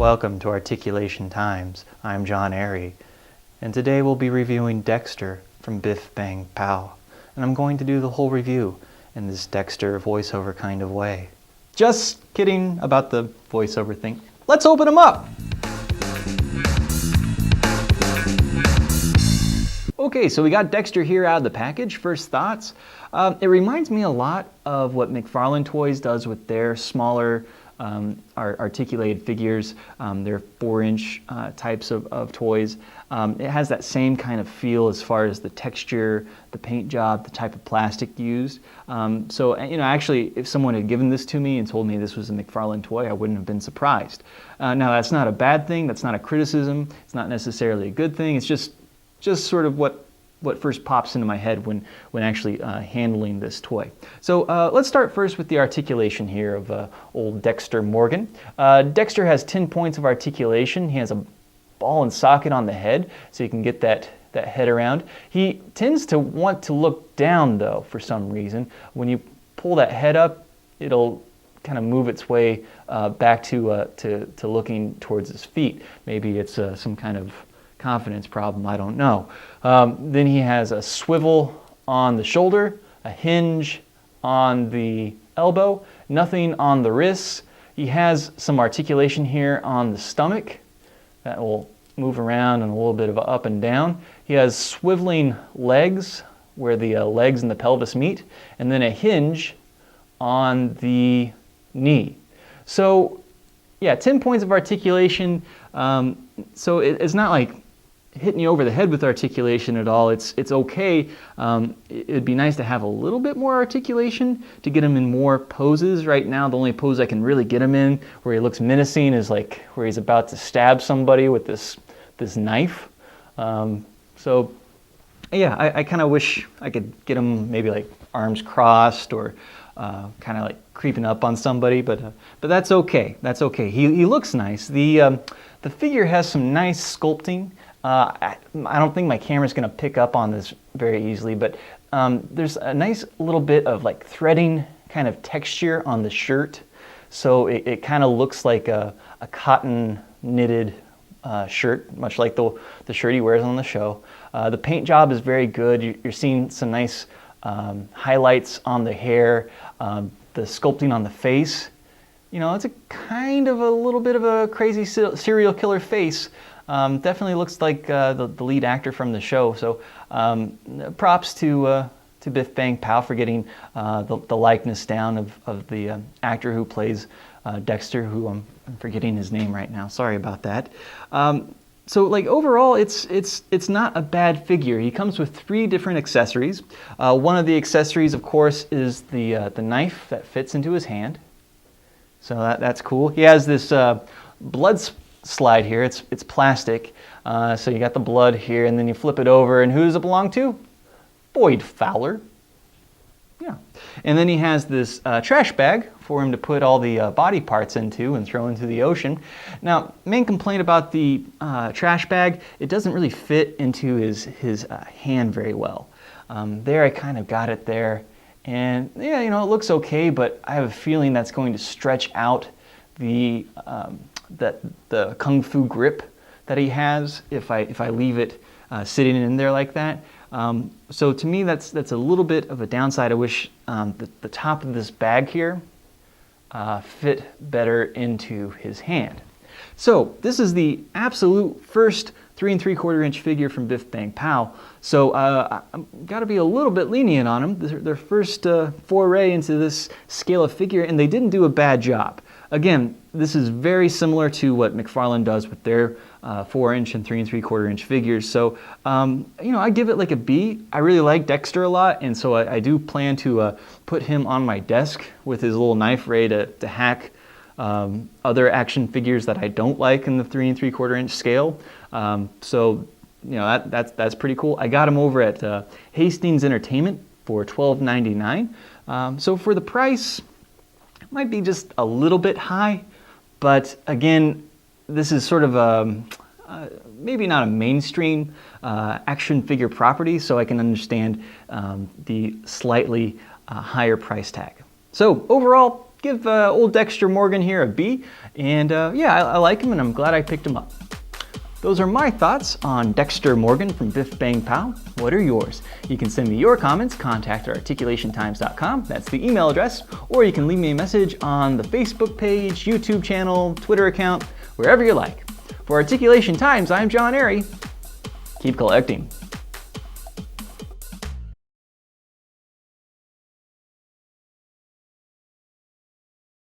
Welcome to Articulation Times. I'm John Airy, and today we'll be reviewing Dexter from Biff Bang Pow. And I'm going to do the whole review in this Dexter voiceover kind of way. Just kidding about the voiceover thing. Let's open them up! Okay, so we got Dexter here out of the package. First thoughts. It reminds me a lot of what McFarlane Toys does with their smaller articulated figures. They're 4-inch types of toys. It has that same kind of feel as far as the texture, the paint job, the type of plastic used. So, actually, if someone had given this to me and told me this was a McFarlane toy, I wouldn't have been surprised. Now, that's not a bad thing. That's not a criticism. It's not necessarily a good thing. It's just sort of what first pops into my head when actually handling this toy. So let's start first with the articulation here of old Dexter Morgan. Dexter has 10 points of articulation. He has a ball and socket on the head, so you can get that head around. He tends to want to look down, though, for some reason. When you pull that head up, it'll kind of move its way back to looking towards his feet. Maybe it's some kind of confidence problem, I don't know. Then he has a swivel on the shoulder, a hinge on the elbow, nothing on the wrists. He has some articulation here on the stomach that will move around and a little bit of up and down. He has swiveling legs where the legs and the pelvis meet, and then a hinge on the knee. So yeah, 10 points of articulation. So it's not like hitting you over the head with articulation at all. It's okay. It'd be nice to have a little bit more articulation to get him in more poses. Right now, the only pose I can really get him in where he looks menacing is like where he's about to stab somebody with this knife. So yeah, I kind of wish I could get him maybe like arms crossed or kind of like creeping up on somebody, but that's okay. That's okay. He looks nice. The figure has some nice sculpting. I don't think my camera's going to pick up on this very easily, but there's a nice little bit of like threading kind of texture on the shirt. So it kind of looks like a cotton knitted shirt, much like the shirt he wears on the show. The paint job is very good. You're seeing some nice highlights on the hair, the sculpting on the face. It's a kind of a little bit of a crazy serial killer face. Definitely looks like the lead actor from the show. So props to Biff Bang Pow for getting the likeness down of the actor who plays Dexter, who I'm forgetting his name right now. Sorry about that. So like overall, it's not a bad figure. He comes with 3 different accessories. One of the accessories, of course, is the knife that fits into his hand. So that's cool. He has this blood slide here. It's plastic. So you got the blood here, and then you flip it over, and who does it belong to? Boyd Fowler. Yeah. And then he has this trash bag for him to put all the body parts into and throw into the ocean. Now, main complaint about the trash bag, it doesn't really fit into his hand very well. There I kind of got it there. And yeah, it looks okay, but I have a feeling that's going to stretch out the kung fu grip that he has if I leave it sitting in there like that. So to me, that's a little bit of a downside. I wish the top of this bag here fit better into his hand. So this is the absolute first 3 3/4 inch figure from Biff Bang Pow. So I've got to be a little bit lenient on them. Their first foray into this scale of figure, and they didn't do a bad job. Again, this is very similar to what McFarlane does with their 4-inch and 3 3/4 inch figures. So, I give it like a B. I really like Dexter a lot, and so I do plan to put him on my desk with his little knife ready to hack other action figures that I don't like in the 3 3/4 inch scale. So, that's pretty cool. I got him over at Hastings Entertainment for $12.99. So for the price, might be just a little bit high, but again, this is sort of maybe not a mainstream action figure property, so I can understand the slightly higher price tag. So overall, give old Dexter Morgan here a B. And yeah, I like him and I'm glad I picked him up. Those are my thoughts on Dexter Morgan from Biff Bang Pow. What are yours? You can send me your comments, contact@articulationtimes.com. That's the email address. Or you can leave me a message on the Facebook page, YouTube channel, Twitter account, wherever you like. For Articulation Times, I'm John Airy. Keep collecting.